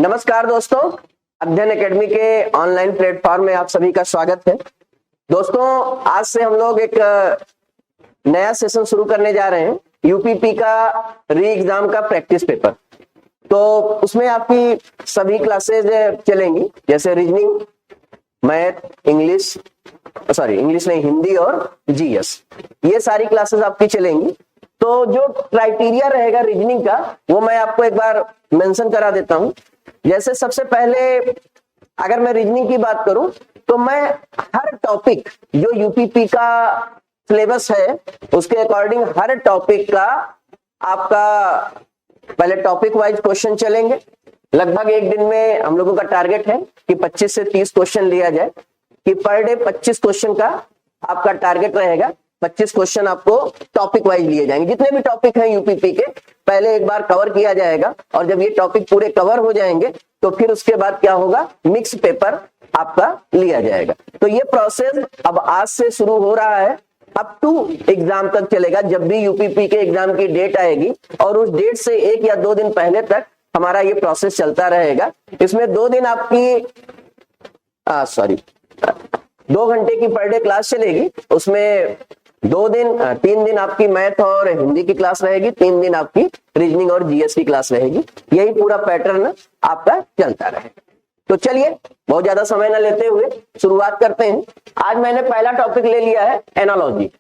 नमस्कार दोस्तों, अध्ययन एकेडमी के ऑनलाइन प्लेटफॉर्म में आप सभी का स्वागत है। दोस्तों, आज से हम लोग एक नया सेशन शुरू करने जा रहे हैं, यूपीपी का री एग्जाम का प्रैक्टिस पेपर। तो उसमें आपकी सभी क्लासेज चलेंगी, जैसे रीजनिंग, मैथ, इंग्लिश नहीं, हिंदी और जीएस, ये सारी क्लासेस आपकी चलेंगी। तो जो क्राइटेरिया रहेगा रीजनिंग का, वो मैं आपको एक बार मेंशन करा देता हूं। जैसे सबसे पहले अगर मैं रीजनिंग की बात करूं तो मैं हर टॉपिक जो यूपीपी का सिलेबस है उसके अकॉर्डिंग हर टॉपिक का आपका पहले टॉपिक वाइज क्वेश्चन चलेंगे। लगभग एक दिन में हम लोगों का टारगेट है कि 25 से 30 क्वेश्चन लिया जाए, कि पर डे 25 क्वेश्चन का आपका टारगेट रहेगा। 25 क्वेश्चन आपको टॉपिक वाइज लिए जाएंगे। जितने भी टॉपिक हैं यूपीपी के पहले एक बार कवर किया जाएगा, और जब ये टॉपिक पूरे कवर हो जाएंगे तो फिर उसके बाद क्या होगा, मिक्स पेपर आपका लिया जाएगा। तो ये प्रोसेस अब आज से शुरू हो रहा है, अप टू एग्जाम तक चलेगा। जब भी यूपीपी के एग्जाम की डेट आएगी और उस डेट से 1 या 2 दिन पहले तक हमारा ये प्रोसेस चलता रहेगा। इसमें 2 दिन आपकी 2 घंटे की पर डे क्लास चलेगी। उसमें 3 दिन आपकी मैथ और हिंदी की क्लास रहेगी, 3 दिन आपकी रीजनिंग और जीएस की क्लास रहेगी। यही पूरा पैटर्न आपका चलता रहेगा। तो चलिए बहुत ज्यादा समय न लेते हुए शुरुआत करते हैं। आज मैंने पहला टॉपिक ले लिया है एनालॉजी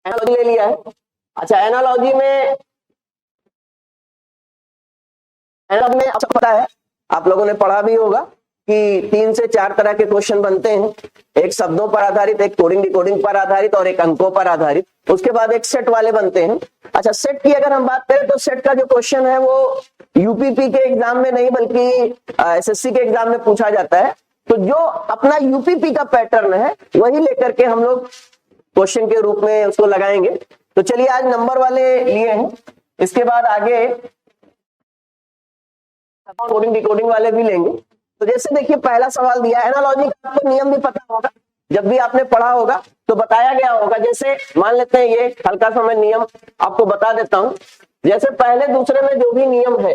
ले लिया है। अच्छा, एनालॉजी में आपको पता है, आप लोगों ने पढ़ा भी होगा कि 3 से 4 तरह के क्वेश्चन बनते हैं। एक शब्दों पर आधारित, एक कोडिंग डिकोडिंग पर आधारित और एक अंकों पर आधारित। उसके बाद एक सेट वाले बनते हैं। अच्छा, सेट की अगर हम बात करें तो सेट का जो क्वेश्चन है वो यूपीपी के एग्जाम में नहीं बल्कि एसएससी के एग्जाम में पूछा जाता है। तो जो अपना यूपीपी का पैटर्न है वही लेकर के हम लोग क्वेश्चन के रूप में उसको लगाएंगे। तो चलिए आज नंबर वाले लिए हैं, इसके बाद आगे कोडिंग डिकोडिंग वाले भी लेंगे। तो जैसे देखिए पहला सवाल दिया है, एनालॉजी का आपको नियम भी पता होगा, जब भी आपने पढ़ा होगा तो बताया गया होगा। जैसे मान लेते हैं, ये हल्का सा मैं नियम आपको बता देता हूं। जैसे पहले दूसरे में जो भी नियम है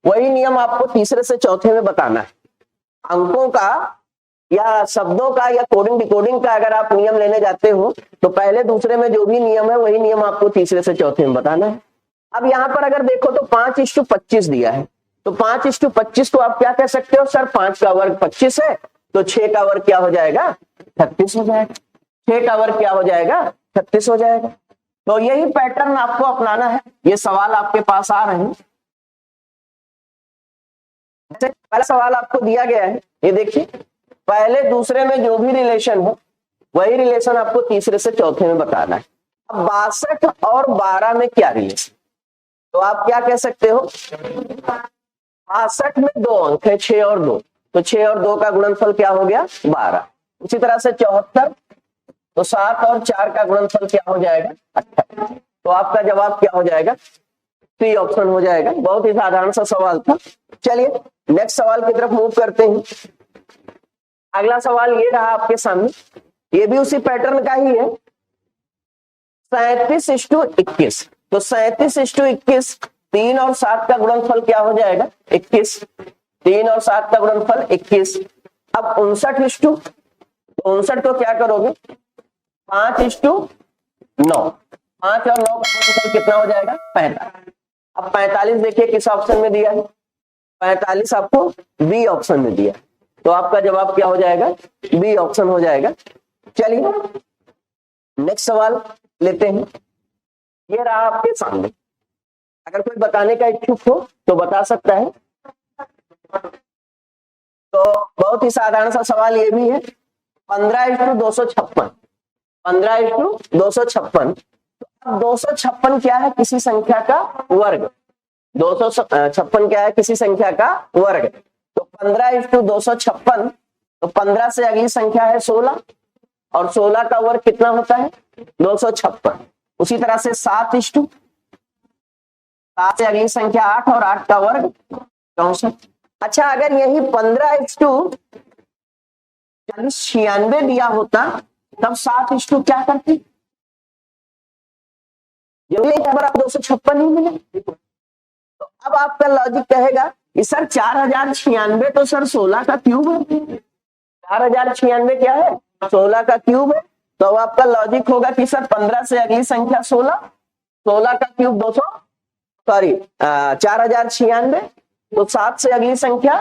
वही नियम आपको तीसरे से चौथे में बताना है। अंकों का या शब्दों का या कोडिंग डिकोडिंग का अगर आप नियम लेने जाते हो तो पहले दूसरे में जो भी नियम है वही नियम आपको तीसरे से चौथे में बताना है। अब यहाँ पर अगर देखो तो 5:25 दिया है, तो 5:25 को आप क्या कह सकते हो, सर 5 का वर्ग 25 है, तो 6 का वर्ग क्या हो जाएगा, 36 हो जाएगा। 6 का वर्ग क्या हो जाएगा, 36 हो जाएगा। तो यही पैटर्न आपको अपनाना है। ये सवाल आपके पास आ रहे हैं। पहला सवाल आपको दिया गया है, ये देखिए, पहले दूसरे में जो भी रिलेशन हो वही रिलेशन आपको तीसरे से चौथे में बताना है। अब 62 और 12 में क्या रिलेशन, तो आप क्या कह सकते हो, 62 में 2 अंक है, 6 और 2, तो 6 और 2 का गुणनफल क्या हो गया, 12। उसी तरह से 74, तो 7 और 4 का गुणनफल क्या हो जाएगा, 28। तो आपका जवाब क्या हो जाएगा, सी ऑप्शन हो जाएगा। बहुत ही साधारण सा सवाल था। चलिए नेक्स्ट सवाल की तरफ मूव करते हैं। अगला सवाल ये रहा आपके सामने, ये भी उसी पैटर्न का ही है। 37:21, तो 37:21, 3 और 7 का गुणनफल क्या हो जाएगा, 21। 3 और 7 का गुणनफल 21। अब 59 को क्या करोगे, 5:9, 5 और 9 का गुणनफल कितना हो जाएगा, 45। अब 45 देखिए किस ऑप्शन में दिया है, 45 आपको बी ऑप्शन में दिया, तो आपका जवाब क्या हो जाएगा, बी ऑप्शन हो जाएगा। चलिए नेक्स्ट सवाल लेते हैं। ये रहा आपके सामने, अगर कोई बताने का इच्छुक हो तो बता सकता है। तो बहुत ही साधारण सा सवाल ये भी है, 15:256, 15:256। अब 256 क्या है, किसी संख्या का वर्ग। 256 क्या है, किसी संख्या का वर्ग। तो 15:256, तो 15 से अगली संख्या है 16, और 16 का वर्ग कितना होता है, 256। उसी तरह से 7 से अगली संख्या 8, और 8 का वर्ग 64। अच्छा, अगर यही 15:96 दिया होता तब 7 क्या करते, जब आप 256 ही मिले, तो अब आपका लॉजिक कहेगा कि सर 4096 तो सर 16 का क्यूब है। 4096 क्या है? 16 का क्यूब है। तो अब आपका लॉजिक होगा कि सर 15 से अगली संख्या 16, 16 का क्यूब 200, सॉरी 4096, तो 7 से अगली संख्या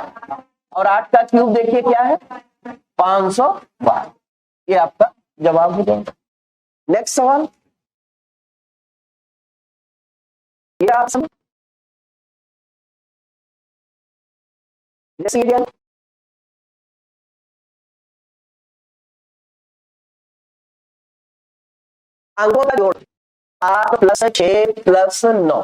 और 8 का क्यूब देखिए क्या है? 512। ये आपका जवाब हो जाएगा। नेक्स्ट सवाल, ये आप समझ अंकों का जोड़ 7 प्लस 6 प्लस 9,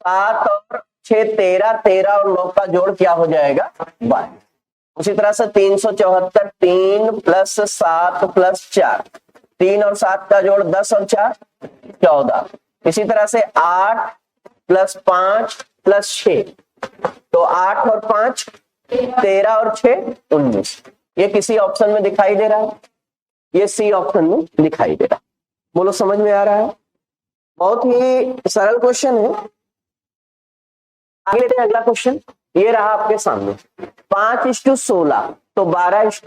7 और 6 13, 13 और 9 का जोड़ क्या हो जाएगा? 12। उसी तरह से 374, 3 प्लस 7 प्लस 4, 3 और 7 का जोड़ 10 और 4 14। इसी तरह से 8 प्लस 5 प्लस 6, तो 8 और 5 13 और 6 19। ये किसी ऑप्शन में दिखाई दे रहा है? ये सी ऑप्शन में दिखाई दे रहा है। बोलो समझ में आ रहा है? बहुत ही सरल क्वेश्चन है। आगे लेते हैं अगला क्वेश्चन। ये रहा आपके सामने 5:16 तो 12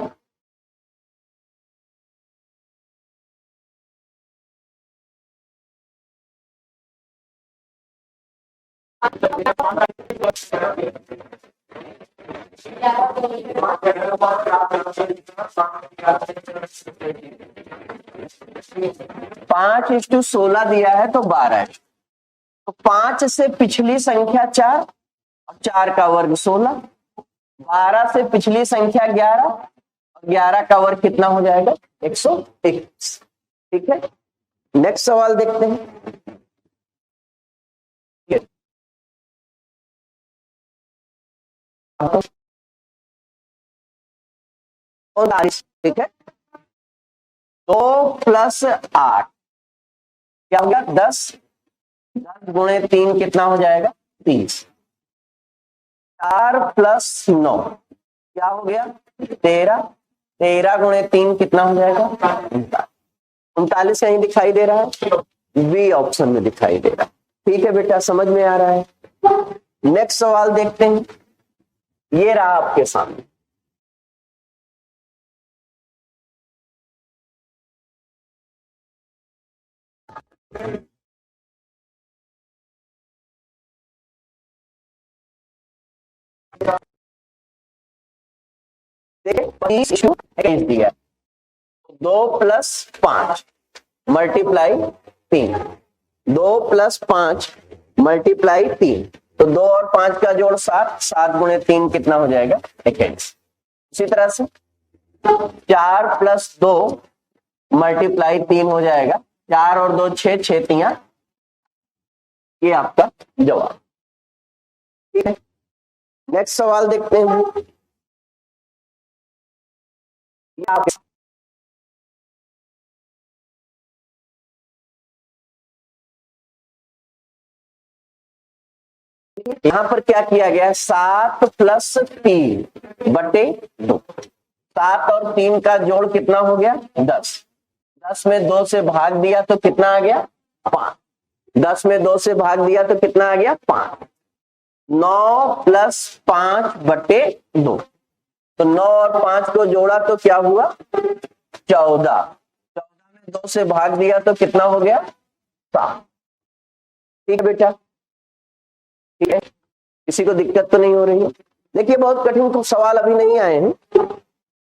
5:16 दिया है तो 12, तो 5 से पिछली संख्या 4 और 4 का वर्ग 16, 12 से पिछली संख्या 11 और 11 का वर्ग कितना हो जाएगा? 121। ठीक है, नेक्स्ट सवाल देखते हैं। ठीक है, 2 प्लस 8 क्या हो गया? 10, 10 गुणे 3 कितना हो जाएगा? 30। 4 प्लस 9 क्या हो गया? 13, 13 गुणे 3 कितना हो जाएगा? 39 कहीं दिखाई दे रहा है? बी ऑप्शन में दिखाई दे रहा है। ठीक है बेटा, समझ में आ रहा है। नेक्स्ट सवाल देखते हैं। ये रहा आपके सामने, दिया 2 प्लस 5 मल्टीप्लाई 3, 2 प्लस 5 मल्टीप्लाई 3, तो 2 और 5 का जोड़ 7, 7 गुणे 3 कितना हो जाएगा? 21। इसी तरह से 4 प्लस 2 मल्टीप्लाई 3 हो जाएगा 4 और 2 6, 6 3। ये आपका जवाब। ठीक है, नेक्स्ट सवाल देखते हैं। यहां पर क्या किया गया? 7 प्लस 3 बटे 2, 7 और 3 का जोड़ कितना हो गया? 10, 10 में 2 से भाग दिया तो कितना आ गया? 5, 10 में 2 से भाग दिया तो कितना आ गया? 5। 9 प्लस 5 बटे 2, तो 9 और 5 को जोड़ा तो क्या हुआ? 14, 14 में 2 से भाग दिया तो कितना हो गया? 7। ठीक है बेटा, ठीक है, किसी को दिक्कत तो नहीं हो रही है? देखिए बहुत कठिन तो सवाल अभी नहीं आए हैं,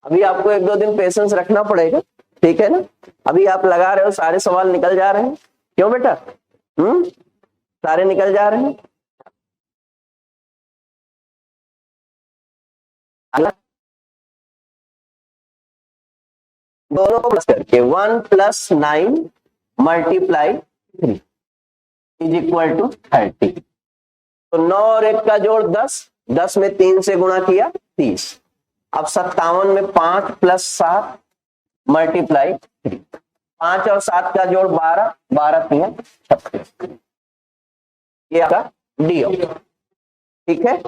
अभी आपको 1-2 दिन पेशेंस रखना पड़ेगा। ठीक है ना, अभी आप लगा रहे हो, सारे सवाल निकल जा रहे हैं। क्यों बेटा? सारे निकल जा रहे हैं। दोनों को प्लस करके 1 plus 9 multiply 3 is equal to 30, तो 9 और 1 का जोड़ 10, 10 में 3 से गुणा किया 30। अब 57 में 5 प्लस 7 मल्टीप्लाई 3, 5 और 7 का जोड़ 12, 12 3 36। ये आपका डी ऑप्शन। ठीक है,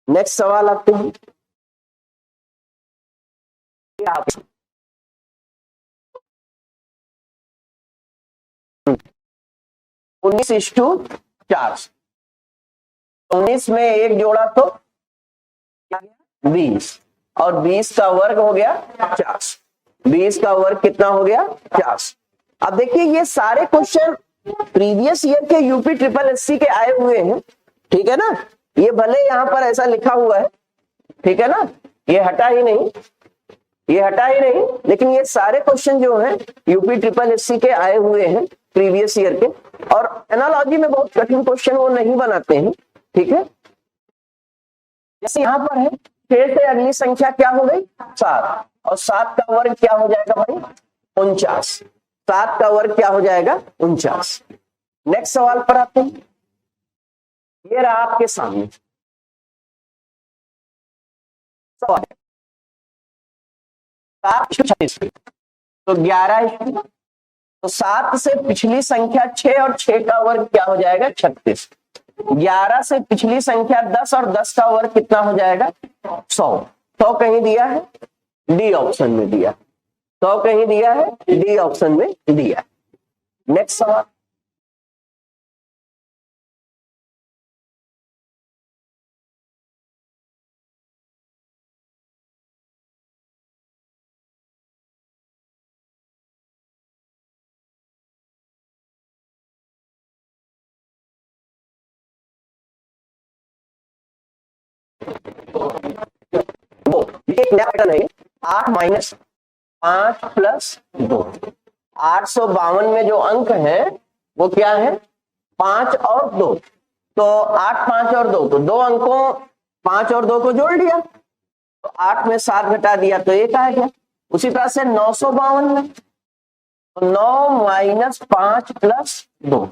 नेक्स्ट सवाल आते हैं। 19:4 19 में एक जोड़ा तो 20, और 20 का वर्ग हो गया 50। 20 का वर्ग कितना हो गया 50। अब देखिए ये सारे क्वेश्चन प्रीवियस ईयर के यूपी ट्रिपल एससी के आए हुए हैं, ठीक है ना। ये भले यहां पर ऐसा लिखा हुआ है, ठीक है ना, ये हटा ही नहीं, ये हटा ही नहीं, लेकिन ये सारे क्वेश्चन जो हैं यूपी ट्रिपल एससी के आए हुए हैं प्रीवियस ईयर के। और एनालॉजी में बहुत कठिन क्वेश्चन वो नहीं बनाते हैं, ठीक है। जैसे यहां पर है 6 से अगली संख्या क्या हो गई 7, और 7 का वर्ग क्या हो जाएगा भाई 49। 7 का वर्ग क्या हो जाएगा 49। नेक्स्ट सवाल पर आते हैं। ये रहा आपके सामने सवाल 7:36, तो 11, तो 7 से पिछली संख्या 6 और 6 का वर्ग क्या हो जाएगा 36। 11 से पिछली संख्या 10 और 10 का वर्ग कितना हो जाएगा 100। 100 कहीं दिया है, डी ऑप्शन में दिया। 100 कहीं दिया है, डी ऑप्शन में दिया। नेक्स्ट सवाल, एक नया पैटर्न है, 8 माइनस 5 प्लस 2। 852 में जो अंक है वो क्या है 5 और 2, तो 8, 5 और 2, तो दो अंकों 5 और 2 को जोड़ दिया, तो 8 में 7 घटा दिया तो 1 आ गया। उसी तरह से 952 में, तो 9 माइनस 5 प्लस 2,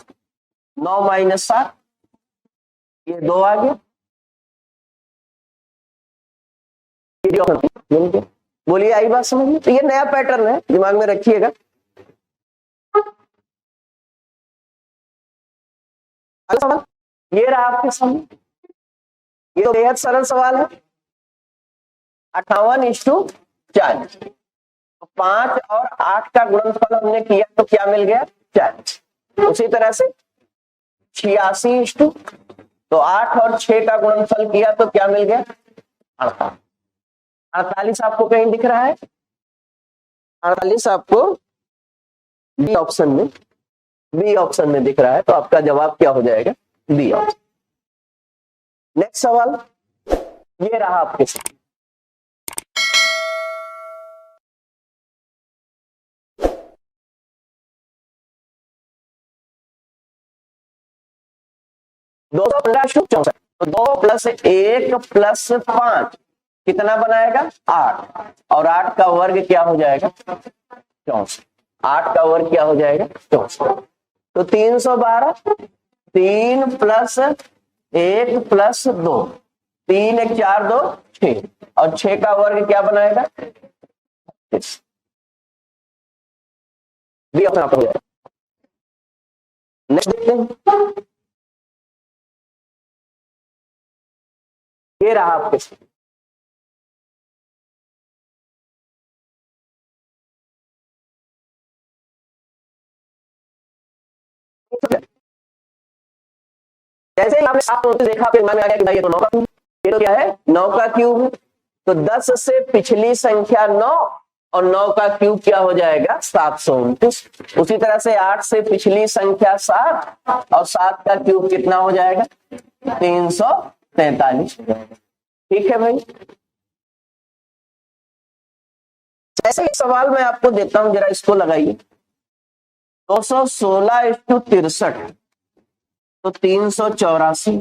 9 माइनस 7, ये 2 आ गया। बोलिए आई बात समझ में? तो ये नया पैटर्न है, दिमाग में रखिएगा। सवाल ये रहा आपके सामने, ये तो बेहद सरल सवाल है। 58:40, तो 5 और 8 का गुणनफल हमने किया तो क्या मिल गया 40। उसी तरह से 86, तो 8 और 6 का गुणनफल किया तो क्या मिल गया 48। 48 आपको कहीं दिख रहा है? 48 आपको बी ऑप्शन में, बी ऑप्शन में दिख रहा है, तो आपका जवाब क्या हो जाएगा बी ऑप्शन। नेक्स्ट सवाल ये रहा आपके साथ, दो सौ 15:64, तो 2 प्लस 1 प्लस 5 कितना बनाएगा 8, और 8 का वर्ग क्या हो जाएगा 64। 8 का वर्ग क्या हो जाएगा 64, तो 312, 3 प्लस 1 प्लस 2, 3 1 4 2 6, और 6 का वर्ग क्या बनाएगा 36। बी ऑप्शन आपका हो जाएगा। नेक्स्ट देखते हैं, ये रहा आपके साथ, जैसे ही आपने साफ नोटिस देखा आपके दिमाग में आ गया कि भाई ये तो 9 का क्यूब, ये तो क्या है 9 का क्यूब है, तो 10 से पिछली संख्या 9 और 9 का क्यूब क्या हो जाएगा 729। उसी तरह से 8 से पिछली संख्या 7 और 7 का क्यूब कितना हो जाएगा 343। ठीक है भाई। जैसे एक सवाल मैं आपको देता हूं, जरा इसको लगाइए। 216:63, तो 384,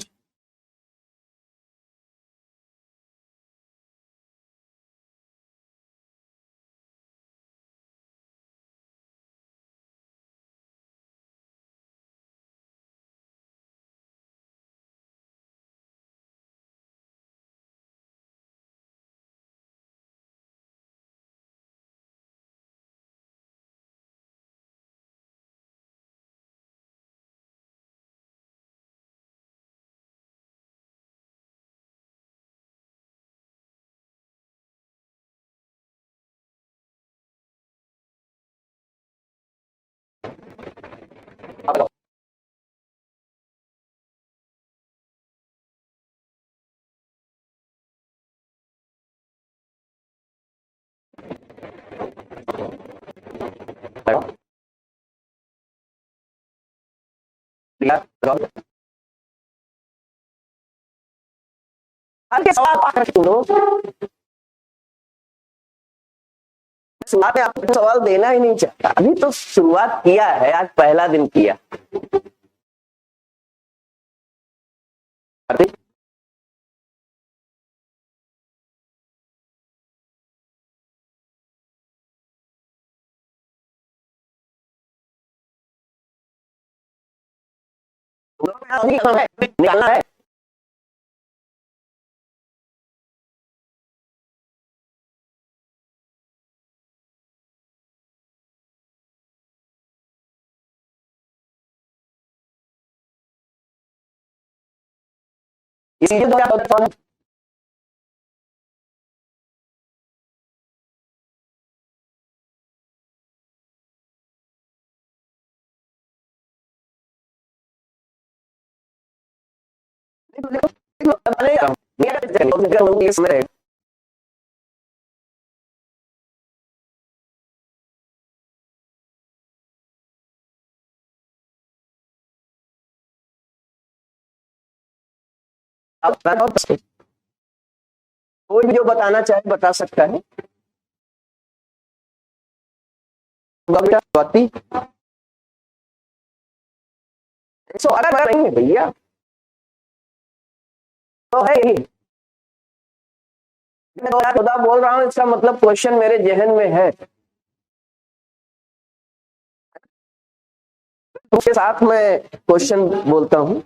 शुरुआत में आपको सवाल देना ही नहीं चाहता, अभी तो शुरुआत किया है, आज पहला दिन किया। निकालना है। इसलिए तो क्या कोई भी जो बताना चाहे बता सकता है। स्वाति 118 नहीं है भैया, तो है ही। मैं 2014 बोल रहा हूं, इसका मतलब क्वेश्चन मेरे जहन में है। उसके साथ मैं क्वेश्चन बोलता हूं।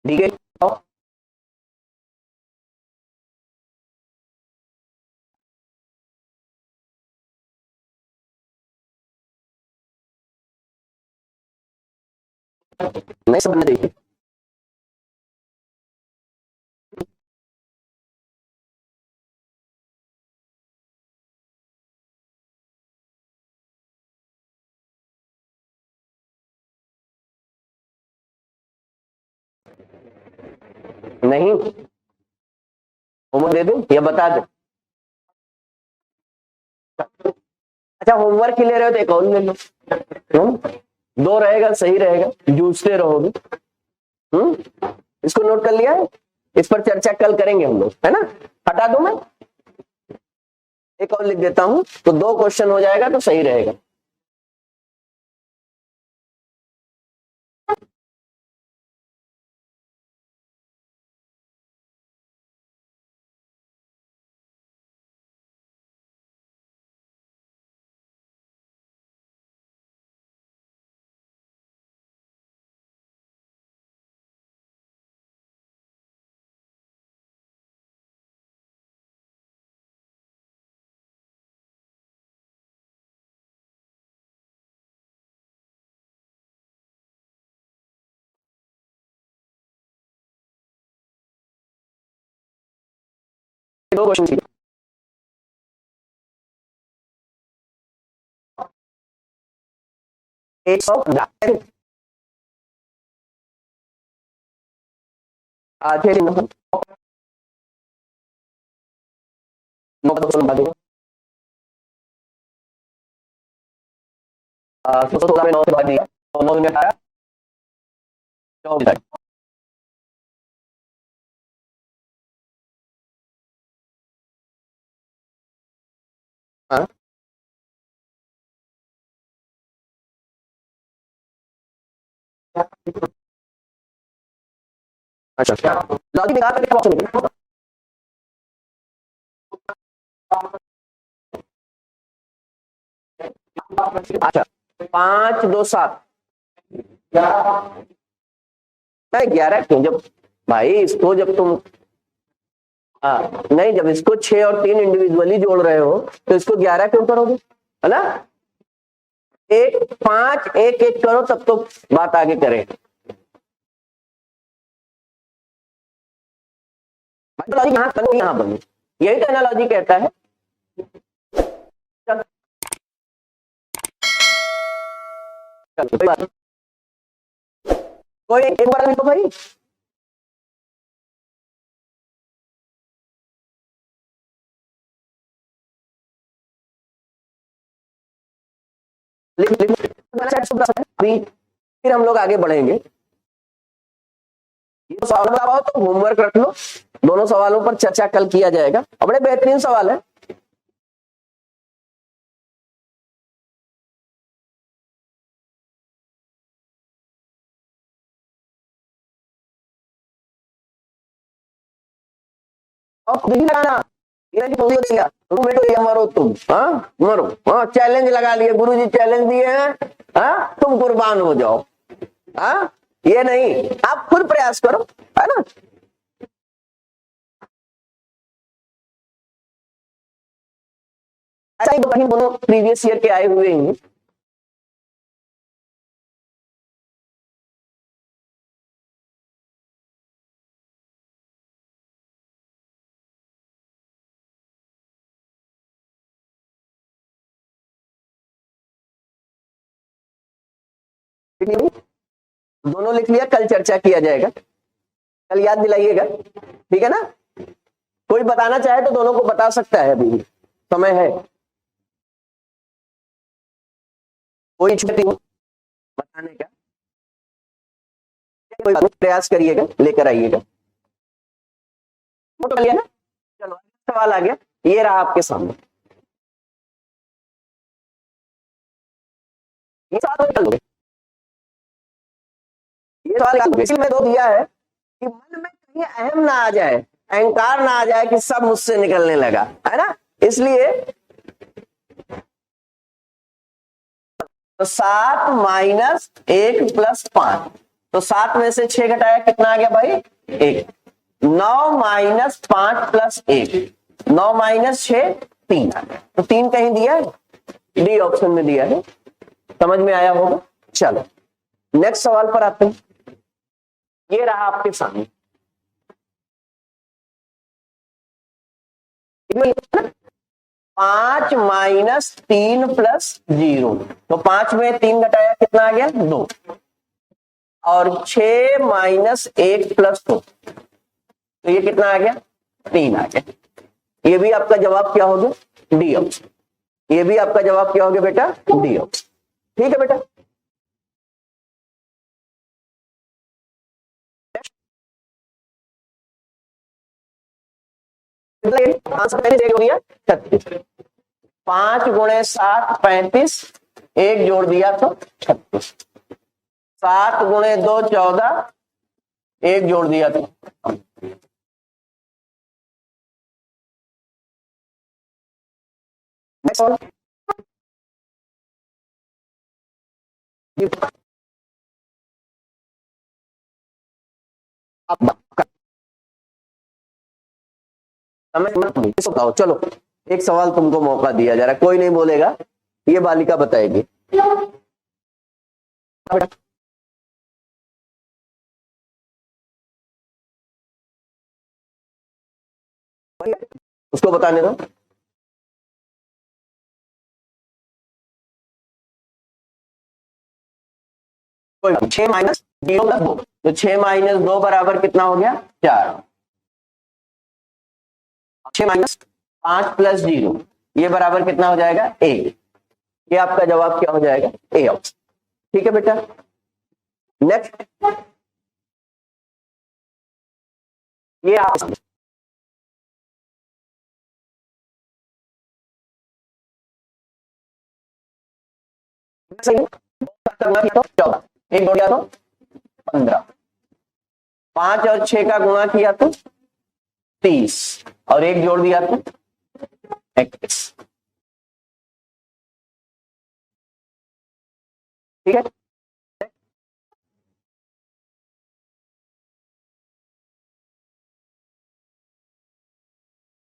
ठीक है, नहीं समझना चाहिए। नहीं, होमवर्क दे दूं या बता दे? अच्छा, होमवर्क ही ले रहे हो तो एक और ले लो। दो रहेगा, सही रहेगा, जूझते रहोगे। इसको नोट कर लिया है, इस पर चर्चा कल करेंगे हम लोग, है ना। हटा दूं मैं, एक और लिख देता हूं, तो 2 क्वेश्चन हो जाएगा, तो सही रहेगा। दो क्वेश्चन 100 आधे अच्छा, लॉजिक निकाल करके बॉक्स में अच्छा 5 2 7 11 क्यों? जब भाई इसको जब तुम नहीं, जब इसको 6 और 3 इंडिविजुअली जोड़ रहे हो तो इसको 11 क्यों करोगे, है ना। एक 5 एक एक करो तब तो बात आगे करें। लॉजिक यहाँ बनी, यहाँ बनी, यही तो एनालॉजी कहता है। चल, चल, कोई बात नहीं। कोई एक बार तो भाई लिख लिख अभी, फिर हम लोग आगे बढ़ेंगे। ये सवाल बताओ तो होमवर्क रख लो, दोनों सवालों पर चर्चा कल किया जाएगा। और बड़े बेहतरीन सवाल है। और नहीं लगाना, ये दिया मरो तुम, हाँ मरो, हाँ चैलेंज लगा लिए गुरुजी, चैलेंज दिए हैं, हाँ तुम कुर्बान हो जाओ, हाँ ये नहीं, आप खुद प्रयास करो, है ना। ऐसा ही कहीं दोनों प्रीवियस ईयर के आए हुए हैं। दोनों लिख लिया, कल चर्चा किया जाएगा, कल याद दिलाइएगा, ठीक है ना। कोई बताना चाहे तो दोनों को बता सकता है, अभी समय है। कोई छुट्टी हो बताने का, कोई प्रयास करिएगा, लेकर आइएगा। ना चलो सवाल आ गया, ये रहा आपके सामने। ये सवाल कर लोगे, ये सवाल इसलिए दो दिया है कि मन में कहीं अहम ना आ जाए, अहंकार ना आ जाए कि सब मुझसे निकलने लगा, है ना। इसलिए तो 7 माइनस 1 प्लस 5, तो 7 में से 6 घटाया कितना आ गया भाई 1। 9 माइनस 5 प्लस 1, 9 माइनस 6 3 आ गया, तो 3 कहीं दिया है, डी ऑप्शन में दिया है, समझ में आया होगा। चलो नेक्स्ट सवाल पर आते हैं, ये रहा आपके सामने। 5 माइनस 3 प्लस 0, तो 5 में 3 घटाया कितना आ गया 2, और 6 माइनस 1 प्लस 2, तो ये कितना आ गया 3 आ गया। ये भी आपका जवाब क्या हो गया डी ऑप्शन, ये भी आपका जवाब क्या हो गया बेटा डी ऑप्शन, ठीक है बेटा। आंसर पहले हो गया 36, 5 गुणे 7 35, एक जोड़ दिया तो 36, 7 गुणे 2 14, एक जोड़ दिया तो बताओ। चलो एक सवाल तुमको मौका दिया जा रहा है, कोई नहीं बोलेगा, ये बालिका बताएगी। उसको बताने दो। कोई 6 माइनस 0 प्लस 2, तो 6 माइनस 2 बराबर कितना हो गया 4, 6 माइनस 5 प्लस 0, ये बराबर कितना हो जाएगा 1, ये आपका जवाब क्या हो जाएगा ए ऑप्शन, ठीक है बेटा। नेक्स्ट ये आप तो 14, एक जोड़ दिया तो 15, 5 और 6 का गुणा किया तो 30, और एक जोड़ दिया तो 21, ठीक है।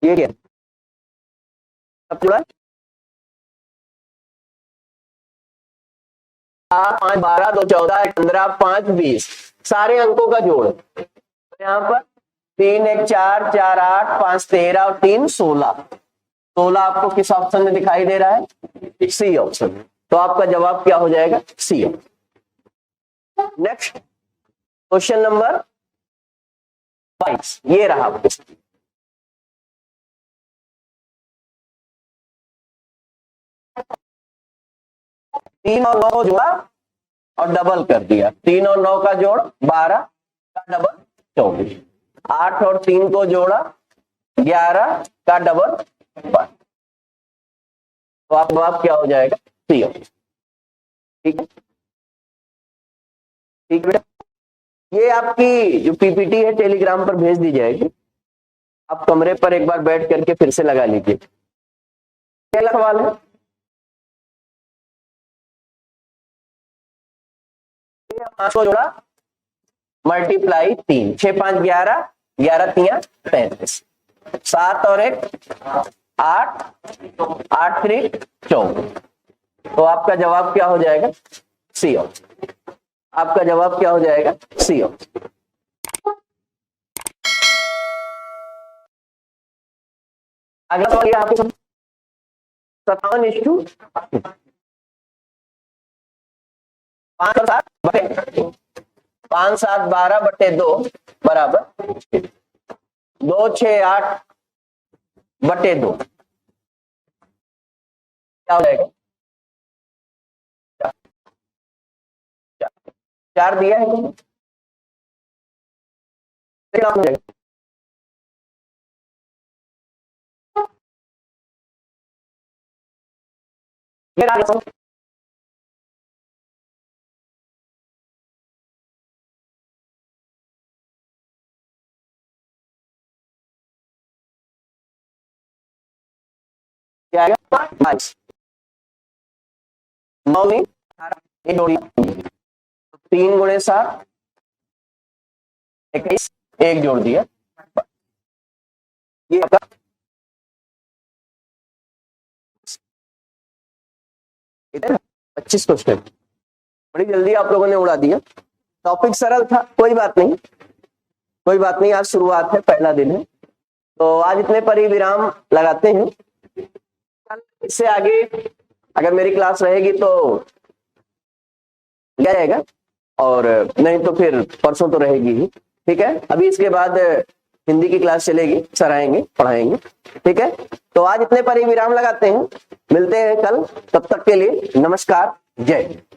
ये क्या सब जुड़ा है, 8 5 12 2 14 15 5 20 सारे अंकों का जोड़। यहाँ पर 3 1 4 4 8 5 13 और 3 16। 16 आपको किस ऑप्शन में दिखाई दे रहा है? C option. तो आपका जवाब क्या हो जाएगा? C option. Next question number 22 ये रहा आपको। 3 और 9 को जोड़ा और डबल कर दिया। 3 और 9 का जोड़ 12 का डबल 24। 8 और 3 को जोड़ा 11 का डबल 12। तो आप जवाब क्या हो जाएगा? C option. ठीक है, ठीक बेटा। ये आपकी जो पीपीटी है टेलीग्राम पर भेज दी जाएगी। आप कमरे पर एक बार बैठ करके फिर से लगा लीजिए। पहला सवाल है, 5 को जोड़ा मल्टीप्लाई 3, 6 5 11, 11 3 35, 7 और 1 8, 8 3 14। तो आपका जवाब क्या हो जाएगा? C option. आपका जवाब क्या हो जाएगा? C option. अगला सवाल ये आपके 57:5 और 7 बटे 5 7 12 बटे 2 बराबर 2 6 8 बटे 2 क्या हो जाएगा? 4 दिया है तुमने? क्या आएगा? 22 9 में 18 जोड़िए 3 गुणे 7 21 1 जोड़ दिया। ये आपका 25 क्वेश्चन। बड़ी जल्दी आप लोगों ने उड़ा दिया। टॉपिक सरल था, कोई बात नहीं, कोई बात नहीं। आज शुरुआत है, पहला दिन है, तो आज इतने पर ही विराम लगाते हैं। इससे आगे अगर मेरी क्लास रहेगी तो क्या रहेगा, और नहीं तो फिर परसों तो रहेगी ही। ठीक है, अभी इसके बाद हिंदी की क्लास चलेगी, सर आएंगे पढ़ाएंगे। ठीक है, तो आज इतने पर ही विराम लगाते हैं। मिलते हैं कल, तब तक के लिए नमस्कार, जय हिंद।